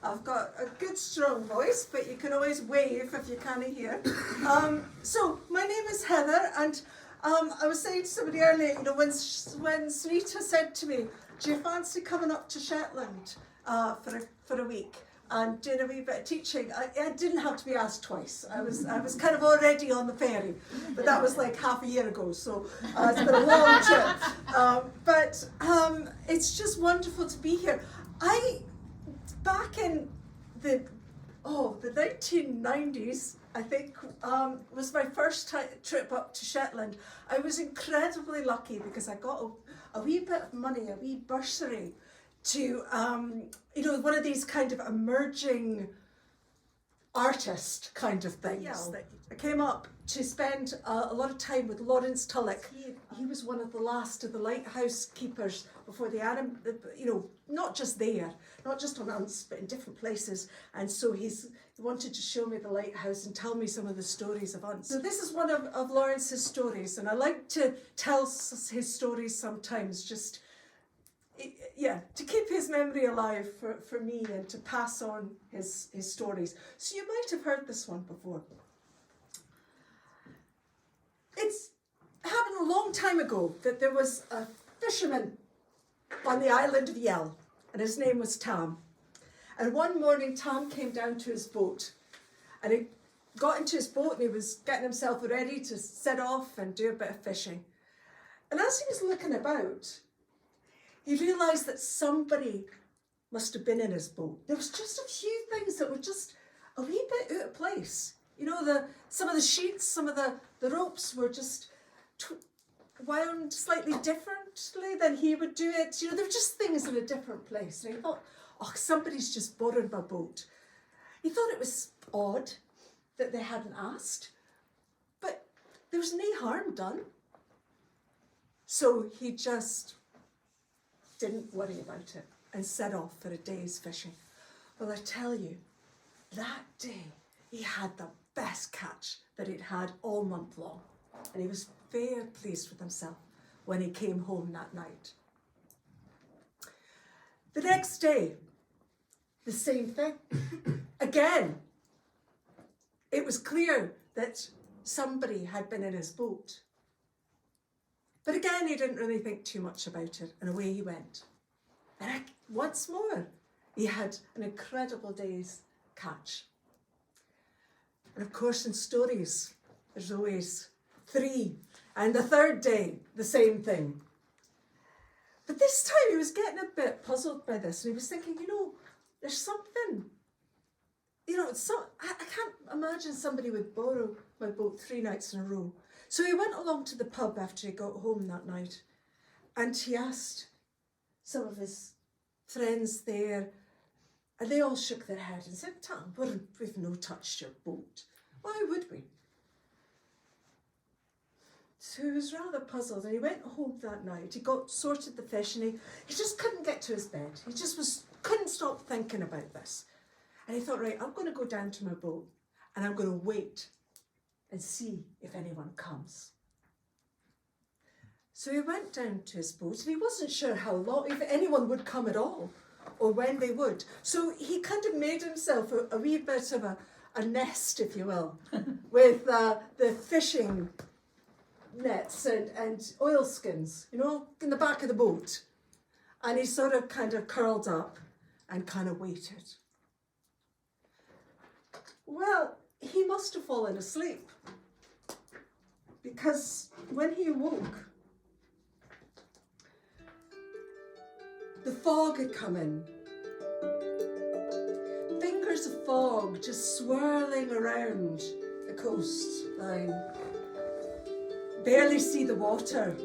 I've got a good strong voice, but you can always wave if you can't hear. So my name is Heather, and I was saying to somebody earlier, you know, when Sunita said to me, do you fancy coming up to Shetland for a week and doing a wee bit of teaching? I didn't have to be asked twice. I was kind of already on the ferry, but that was like half a year ago, so it's been a long trip. But it's just wonderful to be here. Back in the 1990s, I think, was my first trip up to Shetland. I was incredibly lucky because I got a wee bit of money, a wee bursary to, you know, one of these kind of emerging artist kind of things. Yeah. I came up to spend a lot of time with Lawrence Tulloch. He was one of the last of the lighthouse keepers before the you know, not just there, not just on Unst, but in different places. And so he wanted to show me the lighthouse and tell me some of the stories of Unst. So this is one of Lawrence's stories, and I like to tell his stories sometimes, just, yeah, to keep his memory alive for me and to pass on his stories. So you might have heard this one before. It's happened a long time ago that there was a fisherman on the island of Yule, and his name was Tam. And one morning Tam came down to his boat, and he got into his boat and he was getting himself ready to set off and do a bit of fishing. And as he was looking about, he realised that somebody must have been in his boat. There was just a few things that were just a wee bit out of place. You know, some of the sheets, some of the ropes were just wound slightly differently than he would do it. You know, there were just things in a different place. And he thought, oh, somebody's just borrowed my boat. He thought it was odd that they hadn't asked, but there was no harm done. So he just didn't worry about it and set off for a day's fishing. Well, I tell you, that day he had the best catch that he'd had all month long, and he was very pleased with himself when he came home that night. The next day, the same thing. Again, it was clear that somebody had been in his boat. But again, he didn't really think too much about it, and away he went. And once more, he had an incredible day's catch. And of course, in stories, there's always 3. And the third day, the same thing. But this time he was getting a bit puzzled by this, and he was thinking, you know, there's something, you know, I can't imagine somebody would borrow my boat 3 nights in a row. So he went along to the pub after he got home that night, and he asked some of his friends there, and they all shook their head and said, Tam, we've no touched your boat. Why would we? So he was rather puzzled, and he went home that night. He got sorted the fish, and he just couldn't get to his bed. He just couldn't stop thinking about this. And he thought, right, I'm going to go down to my boat, and I'm going to wait and see if anyone comes. So he went down to his boat, and he wasn't sure how long, if anyone would come at all. or when they would. So he kind of made himself a wee bit of a nest, if you will, with the fishing nets and oilskins, you know, in the back of the boat. And he sort of kind of curled up and kind of waited. Well, he must have fallen asleep, because when he awoke, the fog had come in. Fingers of fog just swirling around the coastline. Barely see the water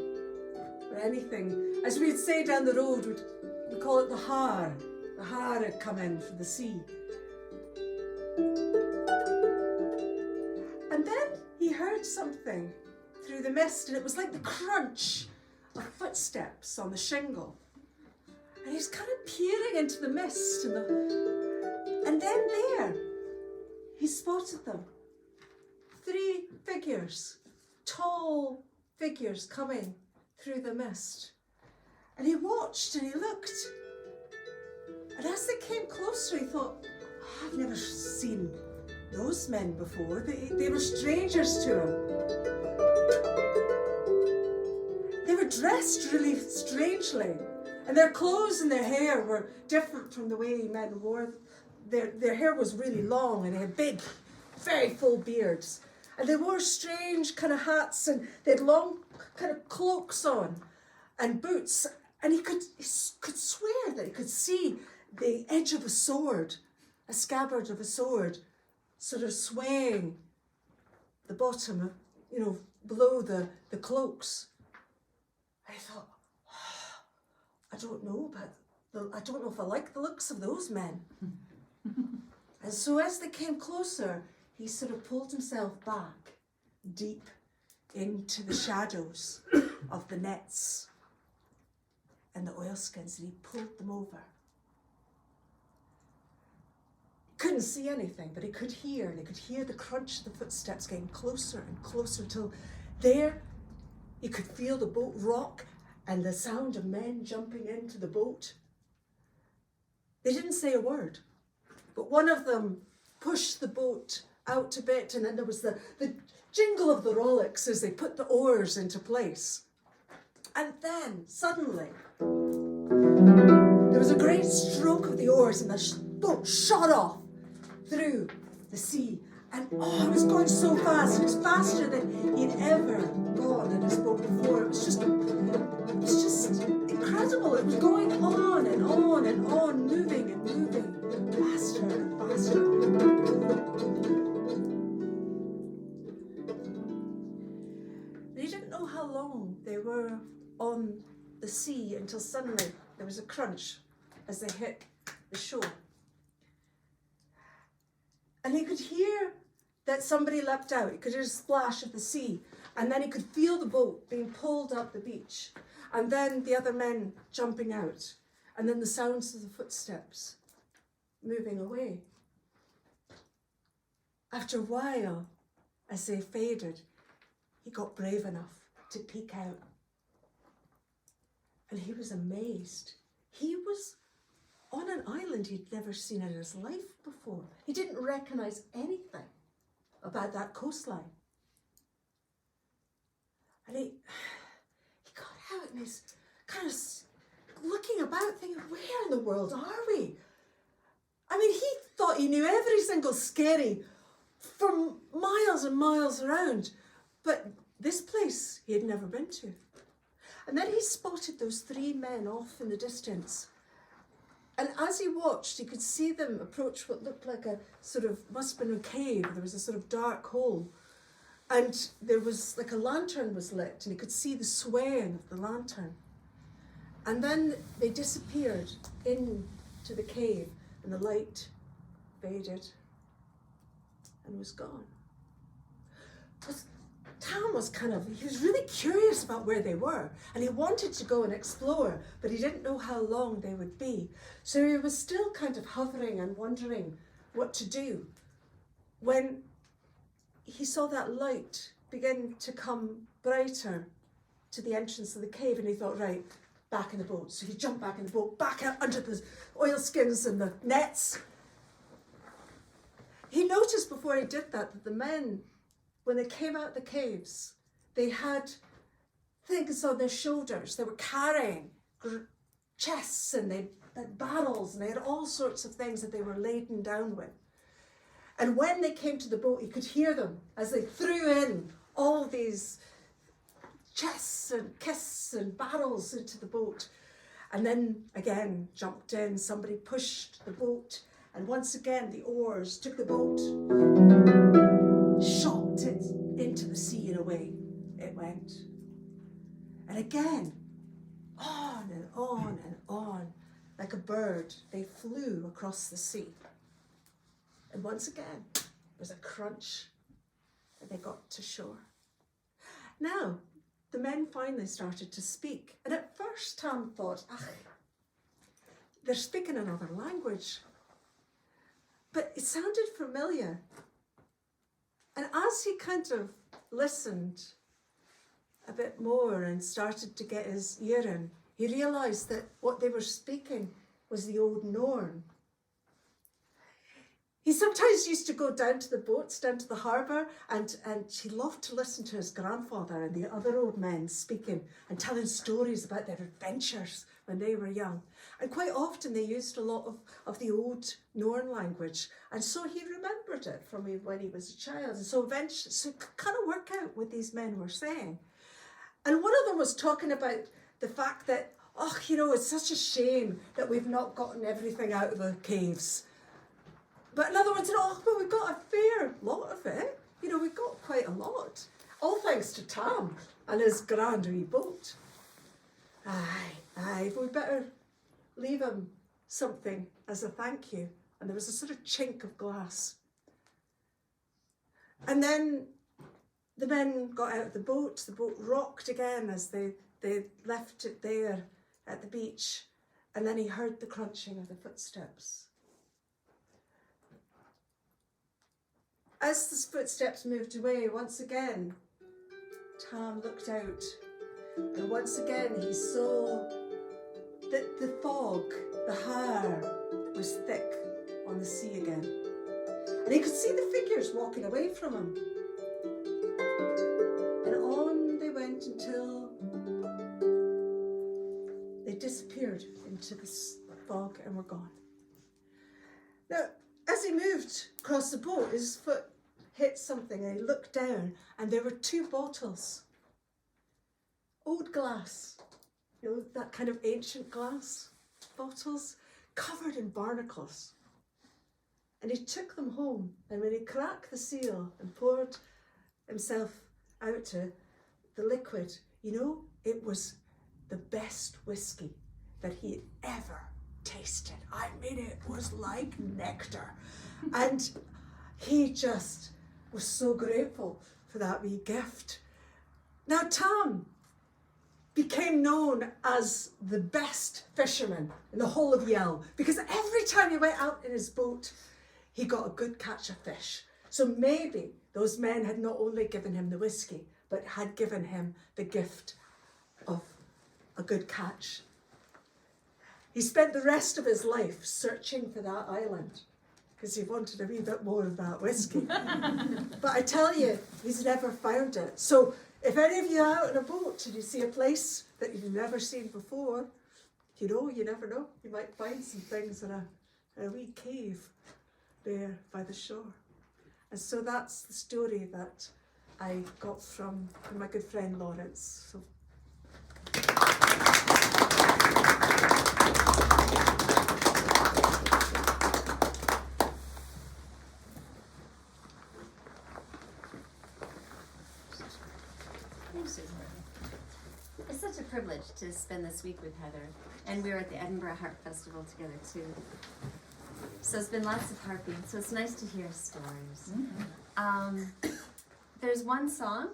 or anything. As we'd say down the road, we call it the Har. The Har had come in from the sea. And then he heard something through the mist, and it was like the crunch of footsteps on the shingle. And he's kind of peering into the mist, and then there, he spotted them. 3 figures, tall figures coming through the mist. And he watched and he looked. And as they came closer, he thought, oh, I've never seen those men before. They were strangers to him. They were dressed really strangely. And their clothes and their hair were different from the way men wore. Their hair was really long, and they had big, very full beards. And they wore strange kind of hats, and they had long kind of cloaks on and boots. And he could swear that he could see the edge of a sword, a scabbard of a sword, sort of swaying the bottom of, you know, below the cloaks. I thought, I don't know, but I don't know if I like the looks of those men. And so as they came closer, he sort of pulled himself back deep into the shadows of the nets and the oilskins, and he pulled them over. Couldn't see anything, but he could hear, and he could hear the crunch of the footsteps getting closer and closer, till there he could feel the boat rock and the sound of men jumping into the boat. They didn't say a word, but one of them pushed the boat out a bit, and then there was the jingle of the rowlocks as they put the oars into place. And then, suddenly, there was a great stroke of the oars, and the boat shot off through the sea. And it was going so fast. It was faster than he'd ever gone in his boat before. It was just incredible. It was going on and on and on, moving and moving, faster and faster. They didn't know how long they were on the sea until suddenly there was a crunch as they hit the shore. And he could hear that somebody leapt out. He could hear a splash of the sea. And then he could feel the boat being pulled up the beach. And then the other men jumping out. And then the sounds of the footsteps moving away. After a while, as they faded, he got brave enough to peek out. And he was amazed. He was on an island he'd never seen in his life before. He didn't recognise anything about that coastline. And he got out and he's kind of looking about thinking, where in the world are we? I mean, he thought he knew every single skerry for miles and miles around, but this place he had never been to. And then he spotted those 3 men off in the distance. And as he watched, he could see them approach what looked like a sort of, must have been a cave. There was a sort of dark hole. And there was like a lantern was lit, and he could see the swaying of the lantern. And then they disappeared into the cave, and the light faded and was gone. Tom was he was really curious about where they were, and he wanted to go and explore, but he didn't know how long they would be. So he was still kind of hovering and wondering what to do when he saw that light begin to come brighter to the entrance of the cave, and he thought, right, back in the boat. So he jumped back in the boat, back out under the oilskins and the nets. He noticed before he did that the men, when they came out the caves, they had things on their shoulders. They were carrying chests, and they had barrels, and they had all sorts of things that they were laden down with. And when they came to the boat, he could hear them as they threw in all these chests and kists and barrels into the boat. And then again jumped in, somebody pushed the boat, and once again the oars took the boat, shot it into the sea, and away it went. And again, on and on and on, like a bird, they flew across the sea. And once again, there was a crunch, and they got to shore. Now, the men finally started to speak. And at first, Tam thought, they're speaking another language. But it sounded familiar. And as he kind of listened a bit more and started to get his ear in, he realised that what they were speaking was the Old Norn. He sometimes used to go down to the boats, down to the harbour, and he loved to listen to his grandfather and the other old men speaking and telling stories about their adventures when they were young. And quite often they used a lot of the Old Norn language. And so he remembered it from when he was a child. And so eventually, so he could kind of work out what these men were saying. And one of them was talking about the fact that, it's such a shame that we've not gotten everything out of the caves. But in other words, but we've got a fair lot of it. We've got quite a lot. All thanks to Tam and his grand wee boat. Aye, we better leave him something as a thank you. And there was a sort of chink of glass. And then the men got out of the boat rocked again as they left it there at the beach. And then he heard the crunching of the footsteps. As the footsteps moved away, once again, Tam looked out, and once again he saw that the fog, the hair, was thick on the sea again. And he could see the figures walking away from him. And on they went until they disappeared into the fog and were gone. Now, as he moved across the boat, his foot hit something and he looked down, and there were 2 bottles. Old glass, that kind of ancient glass bottles, covered in barnacles. And he took them home, and when he cracked the seal and poured himself out to the liquid, it was the best whiskey that he had ever tasted. I mean, it was like nectar. And he just was so grateful for that wee gift. Now, Tam became known as the best fisherman in the whole of Yule, because every time he went out in his boat, he got a good catch of fish. So maybe those men had not only given him the whiskey, but had given him the gift of a good catch. He spent the rest of his life searching for that island because he wanted a wee bit more of that whiskey. But I tell you, he's never found it. So if any of you are out in a boat and you see a place that you've never seen before, you never know. You might find some things in a wee cave there by the shore. And so that's the story that I got from my good friend Lawrence. So it's such a privilege to spend this week with Heather, and we were at the Edinburgh Harp Festival together too. So it's been lots of harping, so it's nice to hear stories. Mm-hmm. There's one song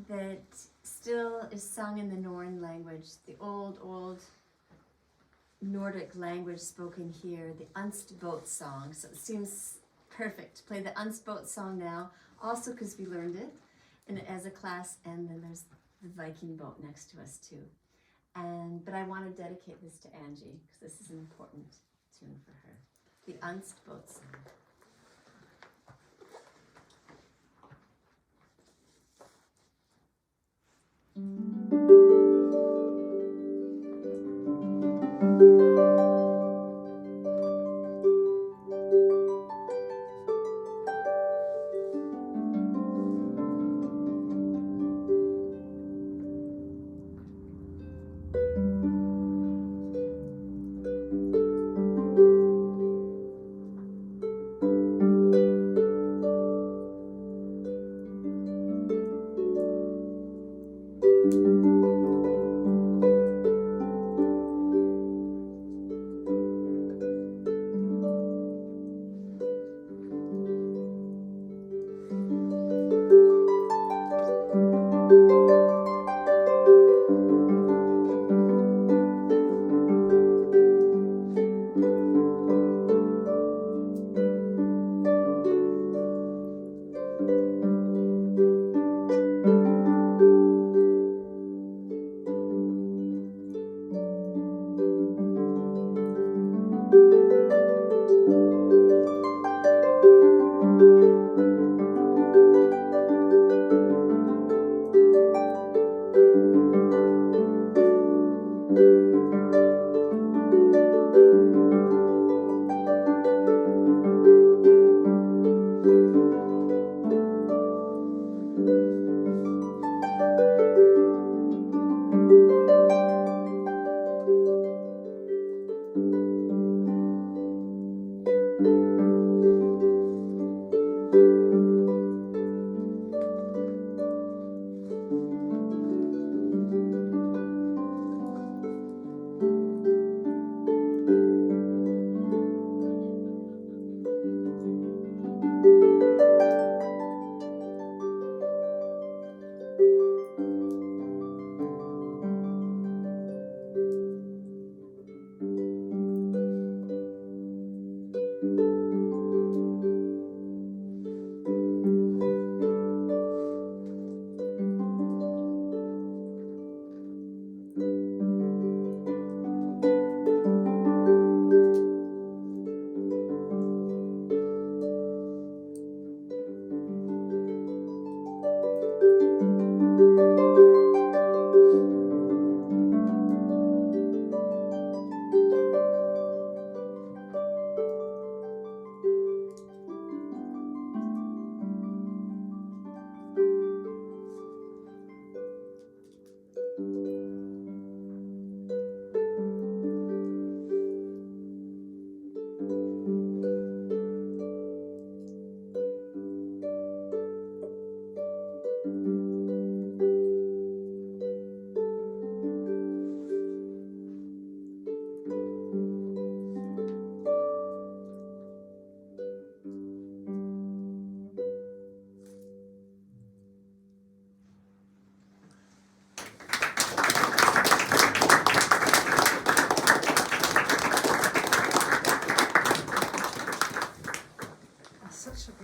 that still is sung in the Norn language, the old Nordic language spoken here, the Unst boat song. So it seems perfect to play the Unst boat song now, also because we learned it as a class, and then there's the Viking boat next to us too. But I want to dedicate this to Angie, because this is an important tune for her. The Unst boat song.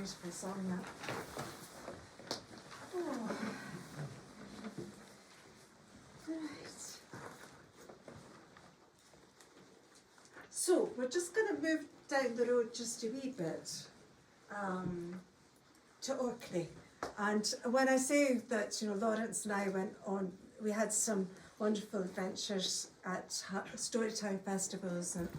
beautiful song, that. Oh. Right. So we're just going to move down the road just a wee bit to Orkney. And when I say that, you know, Lawrence and I went on, we had some wonderful adventures at storytime festivals and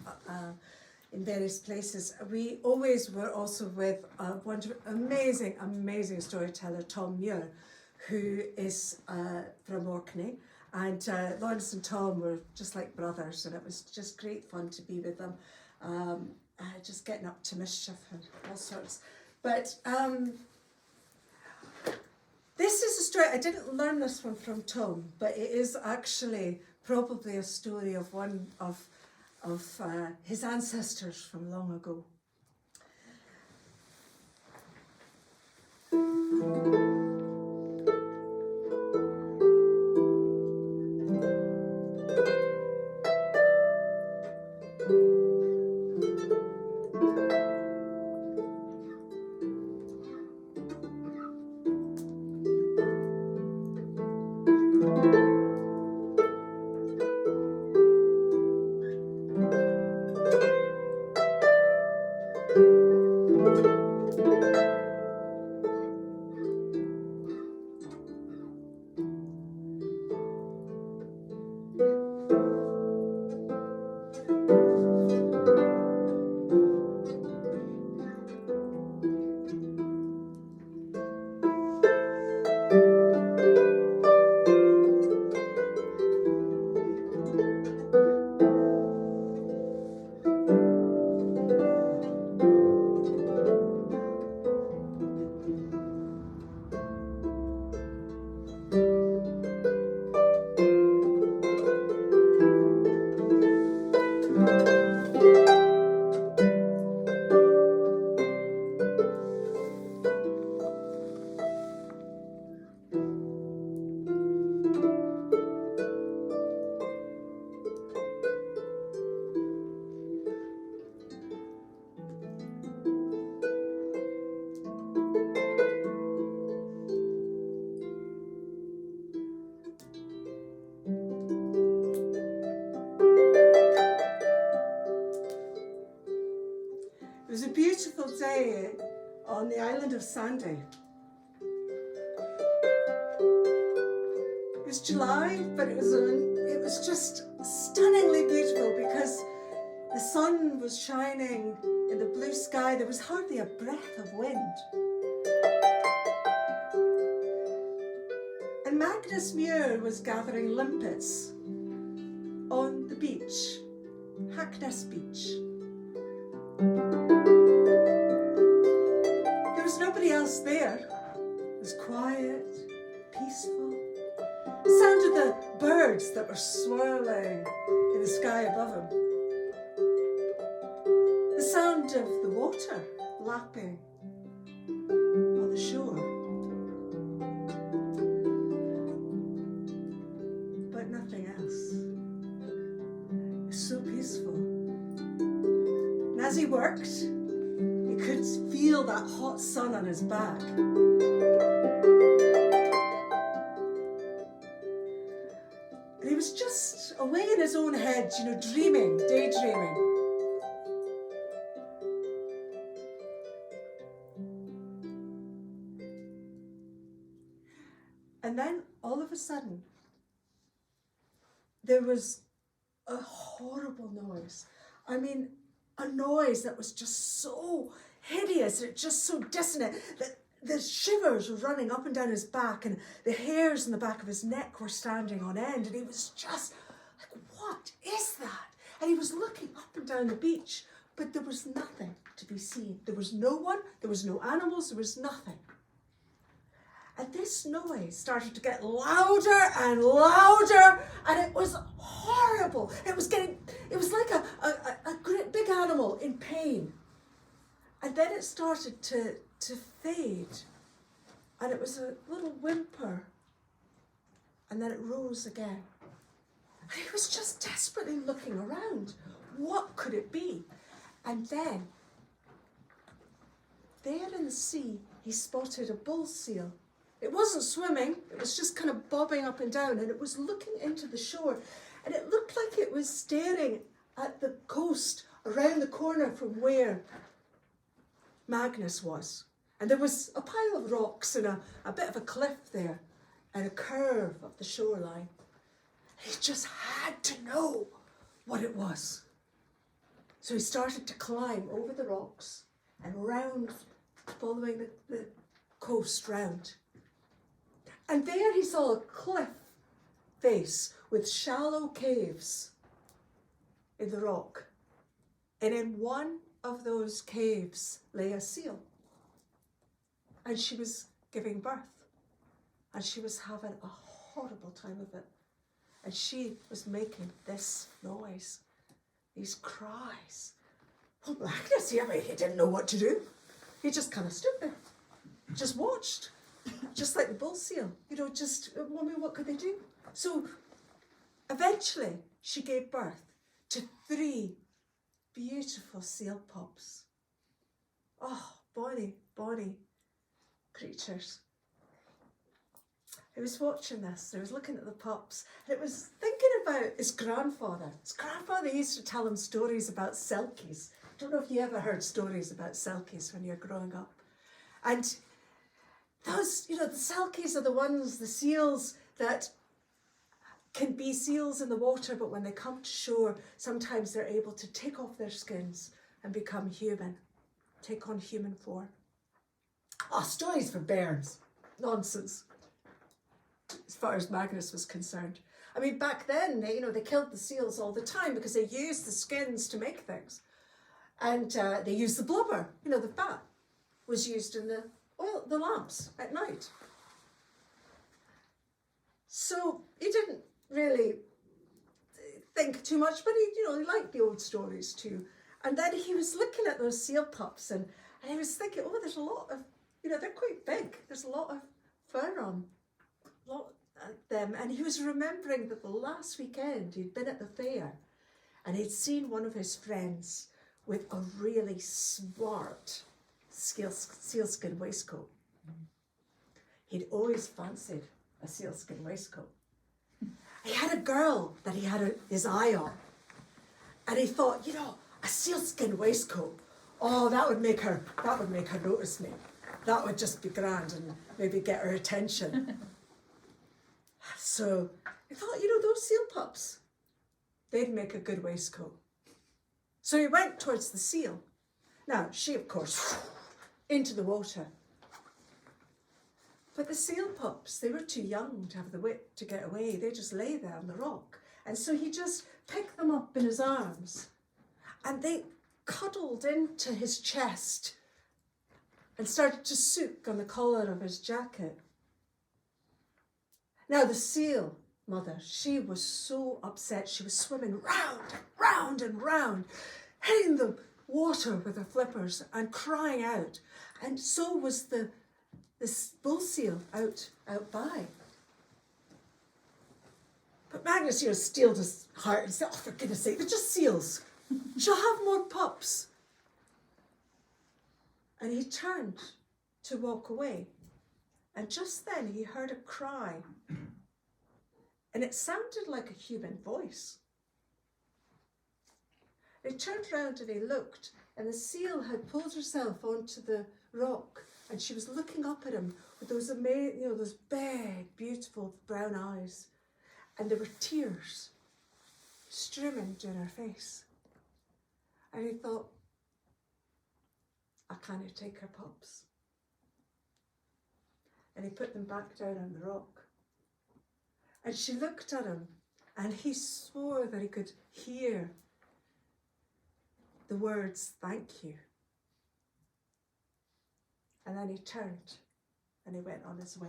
in various places. We always were also with a wonderful, amazing storyteller, Tom Muir, who is from Orkney. And Lawrence and Tom were just like brothers, and it was just great fun to be with them, just getting up to mischief and all sorts. But this is a story, I didn't learn this one from Tom, but it is actually probably a story of one of his ancestors from long ago. It was a beautiful day on the island of Sandy. It was July, but it was just stunningly beautiful because the sun was shining in the blue sky. There was hardly a breath of wind. And Magnus Muir was gathering limpets on the beach, Caithness beach. There was nobody else there. It was quiet, peaceful. The sound of the birds that were swirling in the sky above him. The sound of the water lapping on the shore. But nothing else. It was so peaceful. And as he worked, he could feel that hot sun on his back. And he was just away in his own head, dreaming, daydreaming. And then, all of a sudden, there was a horrible noise. I mean, a noise that was just so hideous, just so dissonant, that the shivers were running up and down his back, and the hairs in the back of his neck were standing on end, and he was just like, what is that? And he was looking up and down the beach, but there was nothing to be seen. There was no one, there was no animals, there was nothing. And this noise started to get louder and louder, and it was horrible. It was like a great big animal in pain. And then it started to fade, and it was a little whimper, and then it rose again. And he was just desperately looking around. What could it be? And then, there in the sea, he spotted a bull seal. It wasn't swimming, it was just kind of bobbing up and down, and it was looking into the shore, and it looked like it was staring at the coast around the corner from where Magnus was. And there was a pile of rocks and a bit of a cliff there, and a curve of the shoreline. He just had to know what it was. So he started to climb over the rocks and round, following the coast round. And there he saw a cliff face with shallow caves in the rock. And in one of those caves lay a seal. And she was giving birth. And she was having a horrible time of it. And she was making this noise, these cries. Well, Magnus, he didn't know what to do. He just kind of stood there, just watched. Just like the bull seal, what could they do? So eventually she gave birth to 3 beautiful seal pups. Oh, bonny creatures. He was watching this, he was looking at the pups, and it was thinking about his grandfather. His grandfather used to tell him stories about Selkies. don't know if you ever heard stories about Selkies when you're growing up. And those, the Selkies are the ones, the seals that can be seals in the water, but when they come to shore, sometimes they're able to take off their skins and become human, take on human form. Oh, stories for bairns. Nonsense, as far as Magnus was concerned. I mean, back then, they killed the seals all the time because they used the skins to make things. And they used the blubber, the fat was used in the lamps at night. So he didn't really think too much, but he liked the old stories too. And then he was looking at those seal pups and he was thinking, oh, there's a lot of, they're quite big. There's a lot of fur on them. And he was remembering that the last weekend he'd been at the fair and he'd seen one of his friends with a really smart sealskin waistcoat. He'd always fancied a sealskin waistcoat. He had a girl that he had his eye on. And he thought, a sealskin waistcoat. Oh, that would make her notice me. That would just be grand and maybe get her attention. So he thought, those seal pups, they'd make a good waistcoat. So he went towards the seal. Now, she, of course, into the water. But the seal pups, they were too young to have the wit to get away. They just lay there on the rock. And so he just picked them up in his arms and they cuddled into his chest and started to sook on the collar of his jacket. Now the seal mother, she was so upset. She was swimming round and round and round, hitting the water with her flippers and crying out. And so was this bull seal out by. But Magnus, steeled his heart and said, oh, for goodness sake, they're just seals. She'll have more pups. And he turned to walk away. And just then he heard a cry. And it sounded like a human voice. He turned round and he looked, and the seal had pulled herself onto the rock, and she was looking up at him with those amazing, those big, beautiful brown eyes. And there were tears streaming down her face. And he thought, I can't take her pups. And he put them back down on the rock. And she looked at him, and he swore that he could hear the words, thank you. And then he turned and he went on his way.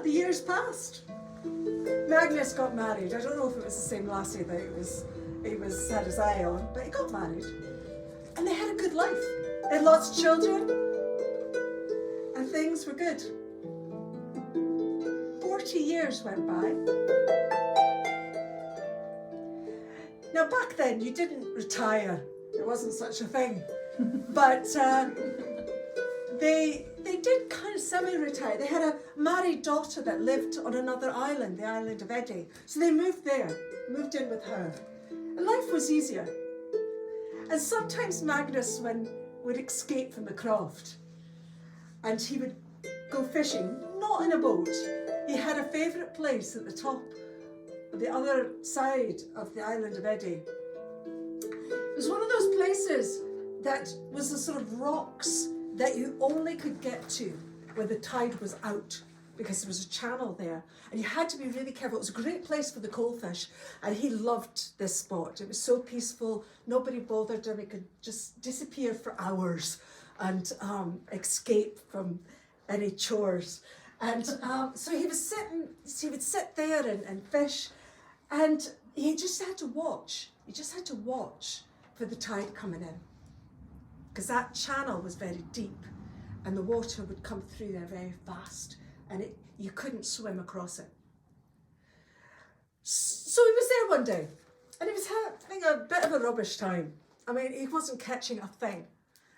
The years passed. Magnus got married. I don't know if it was the same lassie that he was had his eye on, but he got married. And they had a good life. They had lots of children. And things were good. 40 years went by. Now back then you didn't retire. There wasn't such a thing. But they did kind of semi-retire. They had a married daughter that lived on another island, the island of Eddie. So they moved there, moved in with her. And life was easier. And sometimes Magnus would escape from the croft. And he would go fishing, not in a boat. He had a favourite place at the top, on the other side of the island of Eddie. It was one of those places that was the sort of rocks that you only could get to when the tide was out, because there was a channel there, and you had to be really careful. It was a great place for the coalfish, and he loved this spot. It was so peaceful, nobody bothered him. He could just disappear for hours and escape from any chores. And so he would sit there and fish, and he just had to watch. He just had to watch for the tide coming in, because that channel was very deep, and the water would come through there very fast, and you couldn't swim across it. So he was there one day, and he was having a bit of a rubbish time. I mean, he wasn't catching a thing,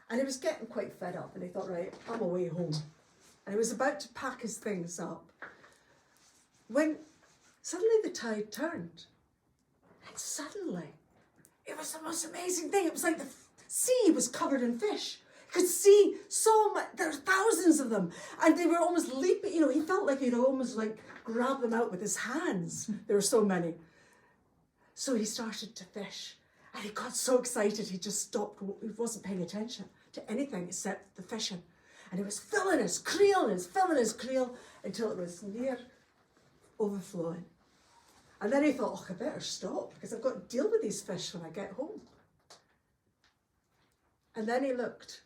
and he was getting quite fed up, and he thought, right, I'm away home. And he was about to pack his things up when suddenly the tide turned. And suddenly, it was the most amazing thing. It was like the sea was covered in fish. You could see so much, there were thousands of them. And they were almost leaping, he felt like he'd almost like grab them out with his hands. There were so many. So he started to fish. And he got so excited, he just stopped. He wasn't paying attention to anything except the fishing. And he was filling his creel until it was near overflowing. And then he thought, I better stop, because I've got to deal with these fish when I get home. And then he looked,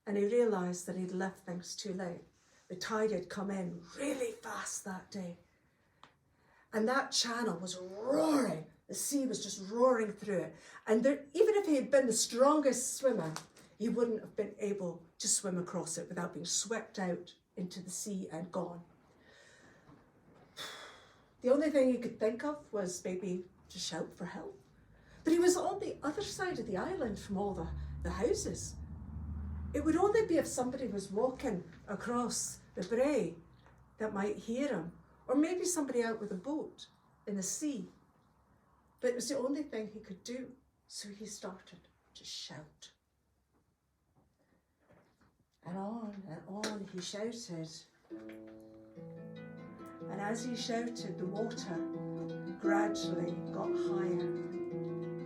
and he realised that he'd left things too late. The tide had come in really fast that day. And that channel was roaring. The sea was just roaring through it. And even if he had been the strongest swimmer, he wouldn't have been able to swim across it without being swept out into the sea and gone. The only thing he could think of was maybe to shout for help. But he was on the other side of the island from all the houses. It would only be if somebody was walking across the brae that might hear him, or maybe somebody out with a boat in the sea. But it was the only thing he could do, so he started to shout. And on he shouted. And as he shouted, the water gradually got higher,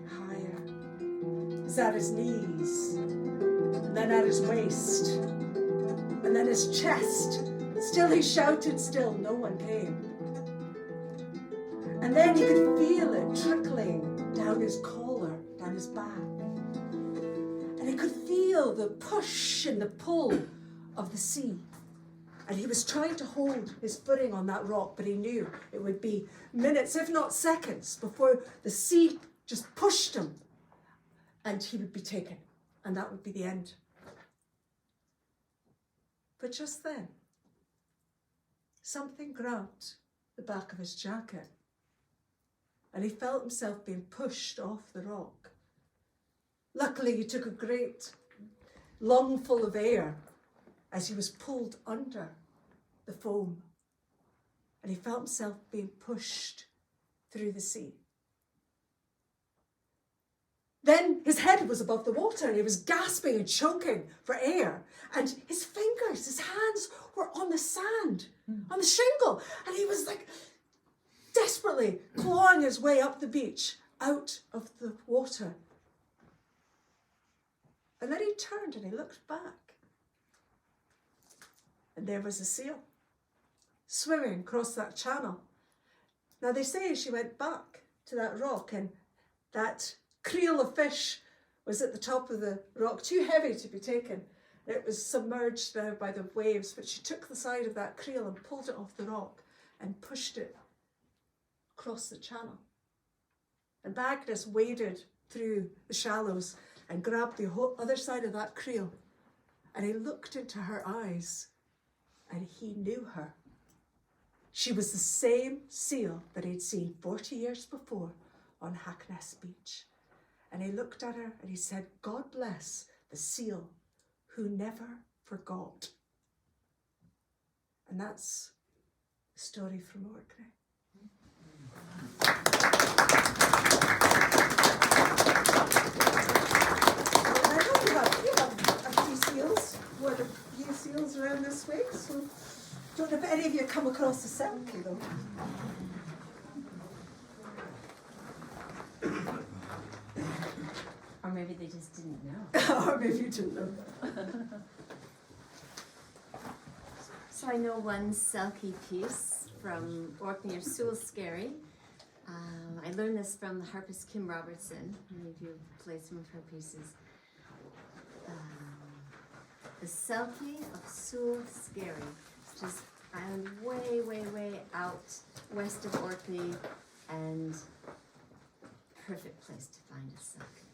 higher. It was at his knees, and then at his waist, and then his chest. Still he shouted, still no one came. And then he could feel it trickling down his collar, down his back. And he could feel the push and the pull of the sea. And he was trying to hold his footing on that rock, but he knew it would be minutes, if not seconds, before the sea just pushed him and he would be taken. And that would be the end. But just then, something grabbed the back of his jacket, and he felt himself being pushed off the rock. Luckily, he took a great lungful of air as he was pulled under the foam, and he felt himself being pushed through the sea. Then his head was above the water, and he was gasping and choking for air, and his fingers, his hands were on the sand, on the shingle, and he was like desperately clawing his way up the beach, out of the water. And then he turned and he looked back. And there was a seal swimming across that channel. Now they say she went back to that rock, and that creel of fish was at the top of the rock, too heavy to be taken. It was submerged now by the waves, but she took the side of that creel and pulled it off the rock and pushed it across the channel. And Magnus waded through the shallows and grabbed the whole other side of that creel, and he looked into her eyes, and he knew her. She was the same seal that he'd seen 40 years before on Caithness beach. And he looked at her and he said, God bless the seal who never forgot. And that's the story from Orkney. I know you have a few seals. What a few seals around this week. So don't know if any of you come across the Selkie though. I maybe they just didn't know. Or maybe you didn't know. So I know one Selkie piece from Orkney Story. I learned this from the harpist Kim Robertson. Many of you have played some of her pieces. The Selkie of Story, which is island way, way, way out west of Orkney, and perfect place to find a Selkie.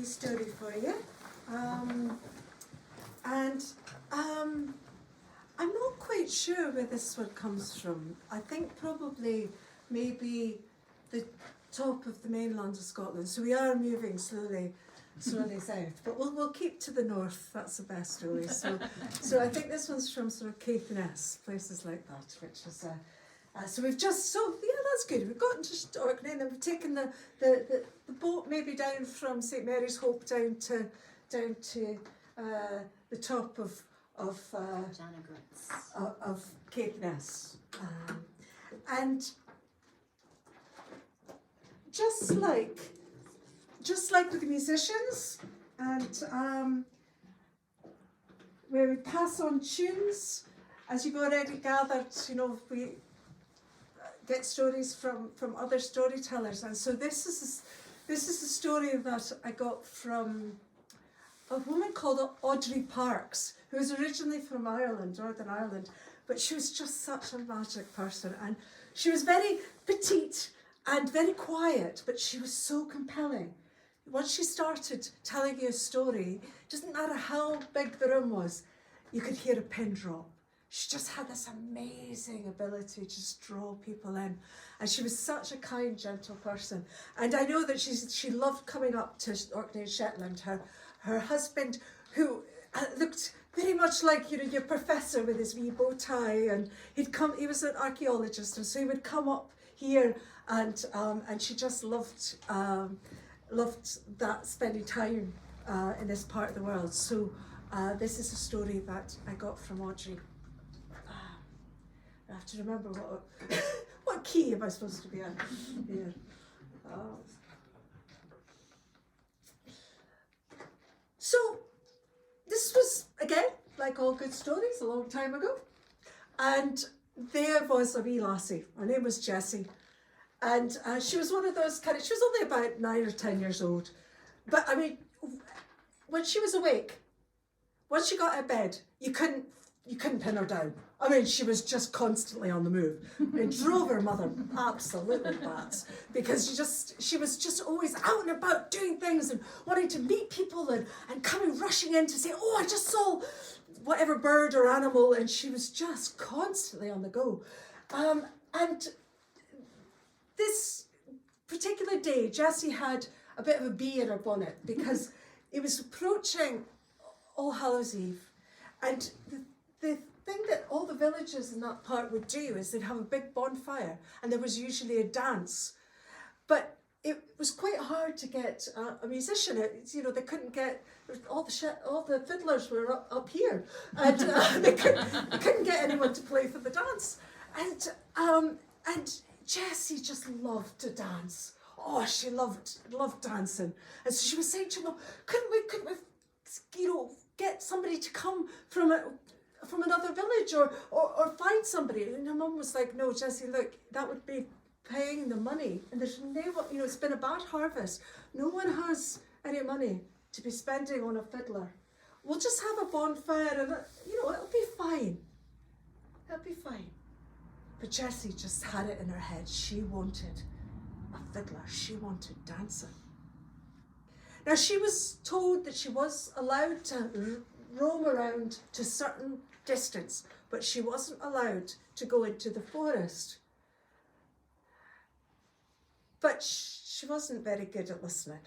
Story for you. I'm not quite sure where this one comes from. I think probably maybe the top of the mainland of Scotland. So we are moving slowly south, but we'll keep to the north. That's the best story. So I think this one's from sort of Caithness, places like that, which is so we've just that's good. We've gotten to Orkney and then we've taken the boat maybe down from St Mary's Hope down to the top of Caithness, and just like with the musicians, and where we pass on tunes, as you've already gathered, we get stories from other storytellers, and so this is a story that I got from a woman called Audrey Parks, who was originally from Ireland, Northern Ireland, but she was just such a magic person, and she was very petite and very quiet, but she was so compelling. Once she started telling you a story, it doesn't matter how big the room was, you could hear a pin drop. She just had this amazing ability to just draw people in. And she was such a kind, gentle person. And I know that she loved coming up to Orkney and Shetland. Her husband, who looked very much like, you know, your professor with his wee bow tie, and he was an archaeologist, and so he would come up here, and she just loved that, spending time in this part of the world. So this is a story that I got from Audrey. I have to remember what key am I supposed to be in here. So this was, again, like all good stories, a long time ago. And there was a wee lassie. Her name was Jessie. And she was one of those she was only about 9 or 10 years old. But I mean, when she was awake, once she got out of bed, you couldn't pin her down. I mean, she was just constantly on the move. It drove her mother absolutely nuts, because she was just always out and about doing things and wanting to meet people and coming rushing in to say, oh, I just saw whatever bird or animal, and she was just constantly on the go. And this particular day, Jessie had a bit of a bee in her bonnet, because it was approaching All Hallows Eve, and the thing that all the villagers in that part would do is they'd have a big bonfire, and there was usually a dance. But it was quite hard to get a musician. You know, they couldn't get, all the fiddlers were up here, and they couldn't get anyone to play for the dance. And Jessie just loved to dance. Oh, she loved dancing. And so she was saying to them, couldn't we, you know, get somebody to come from another village, or find somebody? And her mum was like, no, Jessie, look, that would be paying the money, and there's no, you know, it's been a bad harvest. No one has any money to be spending on a fiddler. We'll just have a bonfire, and you know, it'll be fine. It'll be fine. But Jessie just had it in her head. She wanted a fiddler. She wanted dancing. Now, she was told that she was allowed to roam around to a certain distance, but she wasn't allowed to go into the forest. But she wasn't very good at listening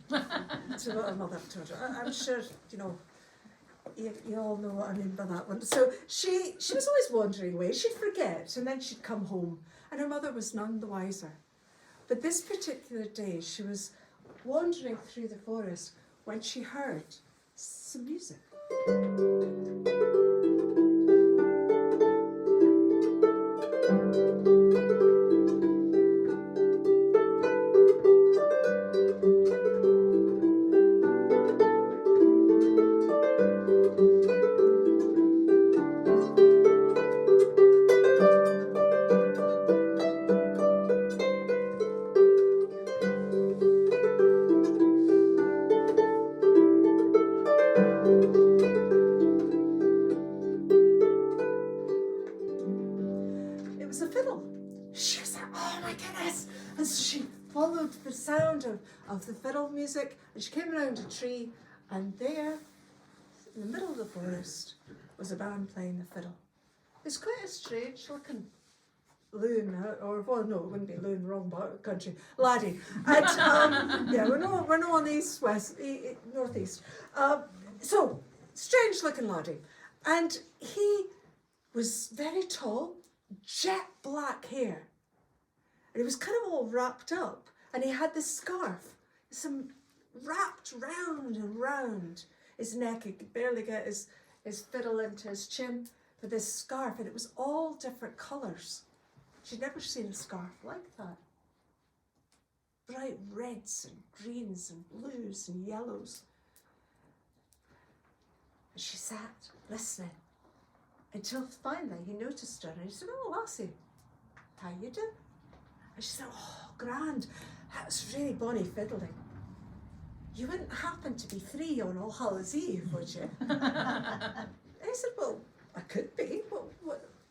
to what her mother told her. I'm sure, you know, you all know what I mean by that one. So she was always wandering away. She'd forget, and then she'd come home, and her mother was none the wiser. But this particular day, she was wandering through the forest when she heard some music. Of the fiddle music, and she came around a tree, and there, in the middle of the forest, was a band playing the fiddle. It's quite a strange looking loon, or well, no, it wouldn't be loon, wrong country, laddie. And yeah, we're not on the northeast. So strange looking laddie, and he was very tall, jet black hair, and he was kind of all wrapped up. And he had this scarf, wrapped round and round his neck. He could barely get his fiddle into his chin for this scarf, and it was all different colours. She'd never seen a scarf like that. Bright reds and greens and blues and yellows. And she sat listening until finally he noticed her, and he said, "Oh, lassie, how you doing?" And she said, "Oh, grand. That's really bonny fiddling. You wouldn't happen to be free on All Hallows Eve, would you?" And I said, "Well, I could be.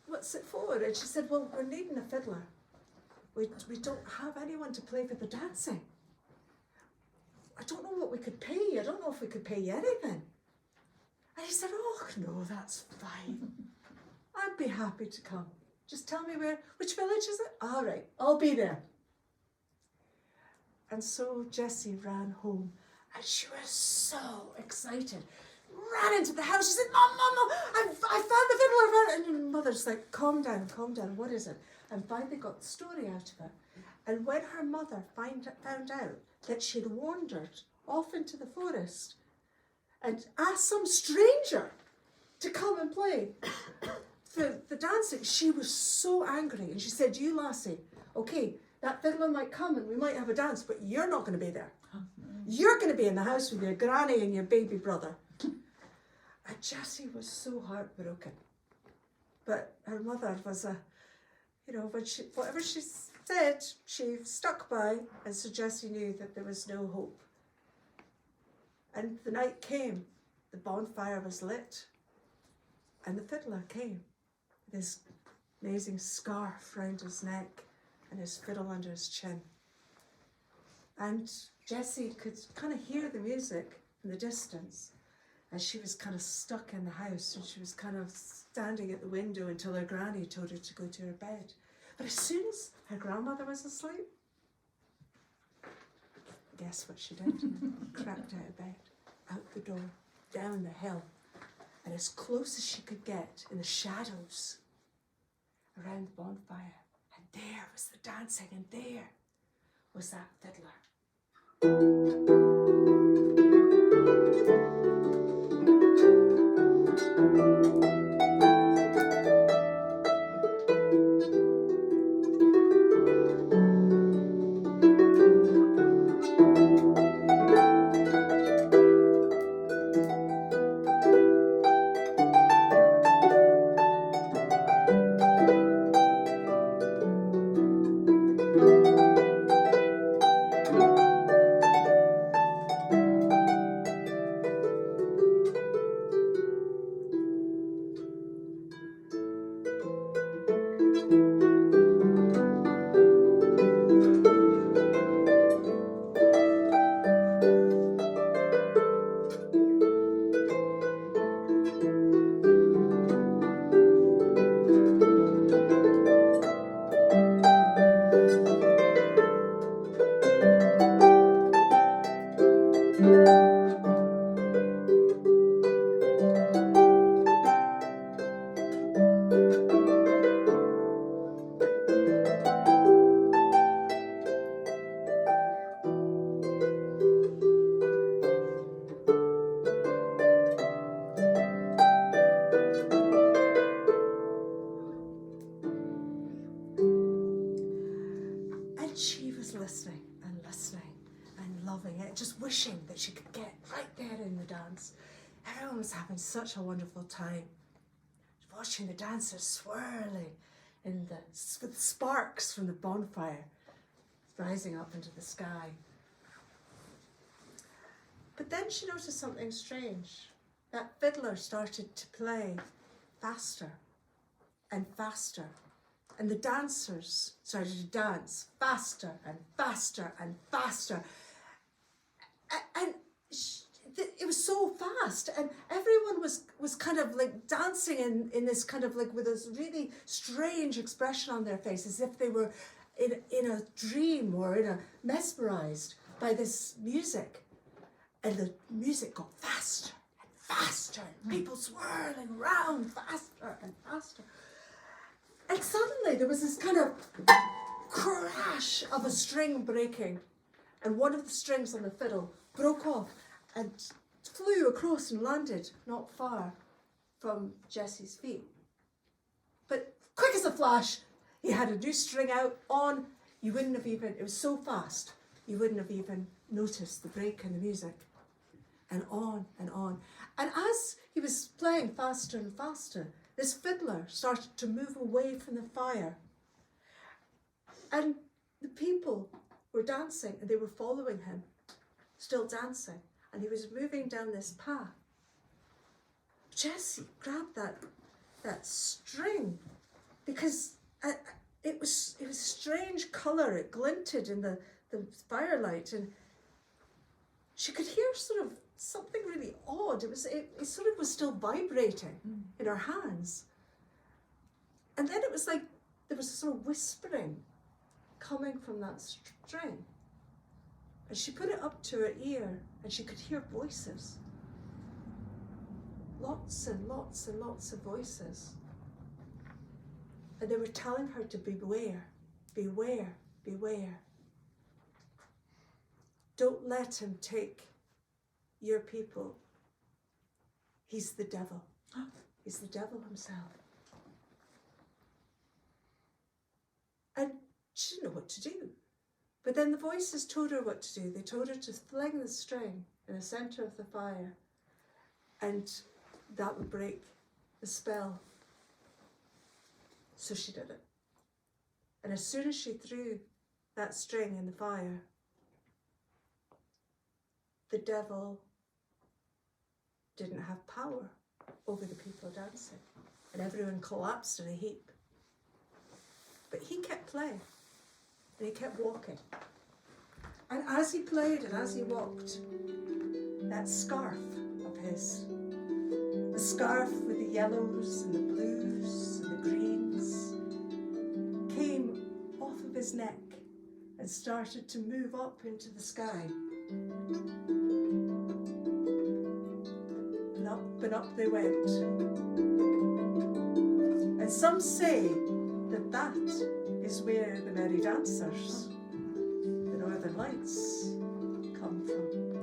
What's it for?" And she said, "Well, we're needing a fiddler." we don't have anyone to play for the dancing. I don't know what we could pay you. I don't know if we could pay you anything. And he said, oh, no, that's fine. I'd be happy to come. Just tell me which village is it? All right, I'll be there. And so Jessie ran home, and she was so excited. Ran into the house. She said, Mom, I found the fiddler. And her mother's like, calm down, what is it? And finally got the story out of it. And when her mother found out that she'd wandered off into the forest and asked some stranger to come and play the dancing, she was so angry. And she said, you lassie, okay, that fiddler might come and we might have a dance, but you're not going to be there. You're going to be in the house with your granny and your baby brother. And Jessie was so heartbroken. But her mother was whatever she said, she stuck by, and so Jessie knew that there was no hope. And the night came, the bonfire was lit, and the fiddler came with his amazing scarf round his neck and his fiddle under his chin. And Jessie could kind of hear the music in the distance, and she was kind of stuck in the house, and she was kind of standing at the window until her granny told her to go to her bed. But as soon as her grandmother was asleep, guess what she did? Crept out of bed, out the door, down the hill, and as close as she could get in the shadows around the bonfire. And there was the dancing, and there was that fiddler. Wishing that she could get right there in the dance. Everyone was having such a wonderful time, watching the dancers swirling with sparks from the bonfire rising up into the sky. But then she noticed something strange. That fiddler started to play faster and faster, and the dancers started to dance faster and faster and faster. And it was so fast, and everyone was kind of like dancing in this kind of like with this really strange expression on their face, as if they were in a dream or mesmerized by this music. And the music got faster and faster, and people swirling around faster and faster. And suddenly there was this kind of crash of a string breaking, and one of the strings on the fiddle broke off and flew across and landed not far from Jessie's feet. But quick as a flash, he had a new string out on. You wouldn't have even, it was so fast, you wouldn't have even noticed the break in the music. And on and on. And as he was playing faster and faster, this fiddler started to move away from the fire. And the people were dancing, and they were following him, still dancing, and he was moving down this path. Jessie grabbed that string, because it was strange colour. It glinted in the firelight, and she could hear sort of something really odd. It sort of was still vibrating in her hands. And then it was like there was a sort of whispering coming from that string. And she put it up to her ear, and she could hear voices. Lots and lots and lots of voices. And they were telling her to beware, beware, beware. Don't let him take your people. He's the devil. He's the devil himself. And she didn't know what to do. But then the voices told her what to do. They told her to fling the string in the centre of the fire, and that would break the spell. So she did it. And as soon as she threw that string in the fire, the devil didn't have power over the people dancing, and everyone collapsed in a heap. But he kept playing, and he kept walking. And as he played and as he walked, that scarf of his, the scarf with the yellows and the blues and the greens, came off of his neck and started to move up into the sky. And up they went. And some say that that is where the merry dancers, the Northern Lights, come from.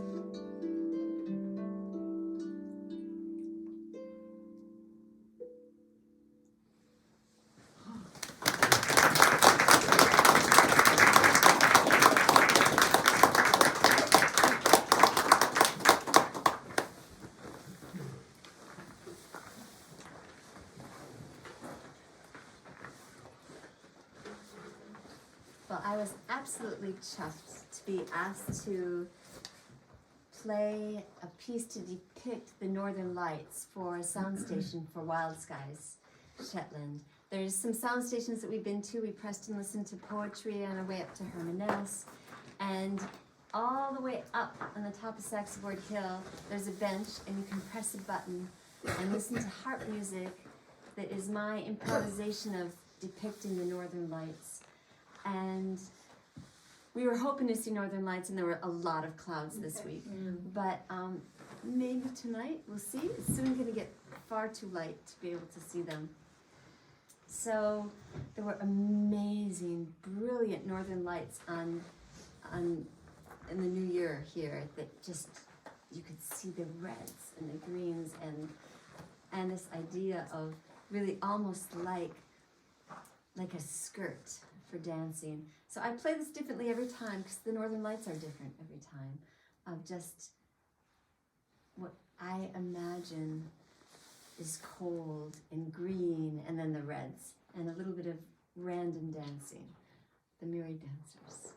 Well, I was absolutely chuffed to be asked to play a piece to depict the Northern Lights for a sound station for Wild Skies, Shetland. There's some sound stations that we've been to. We pressed and listened to poetry on our way up to Hermanus, and all the way up on the top of Saxeboard Hill, there's a bench, and you can press a button and listen to harp music that is my improvisation of depicting the Northern Lights. And we were hoping to see Northern Lights, and there were a lot of clouds this week. But maybe tonight, we'll see. It's soon going to get far too light to be able to see them. So there were amazing, brilliant Northern Lights in the new year here that just, you could see the reds and the greens and this idea of really almost like a skirt for dancing. So I play this differently every time because the Northern Lights are different every time. Of just what I imagine is cold and green, and then the reds, and a little bit of random dancing. The Mirrie dancers.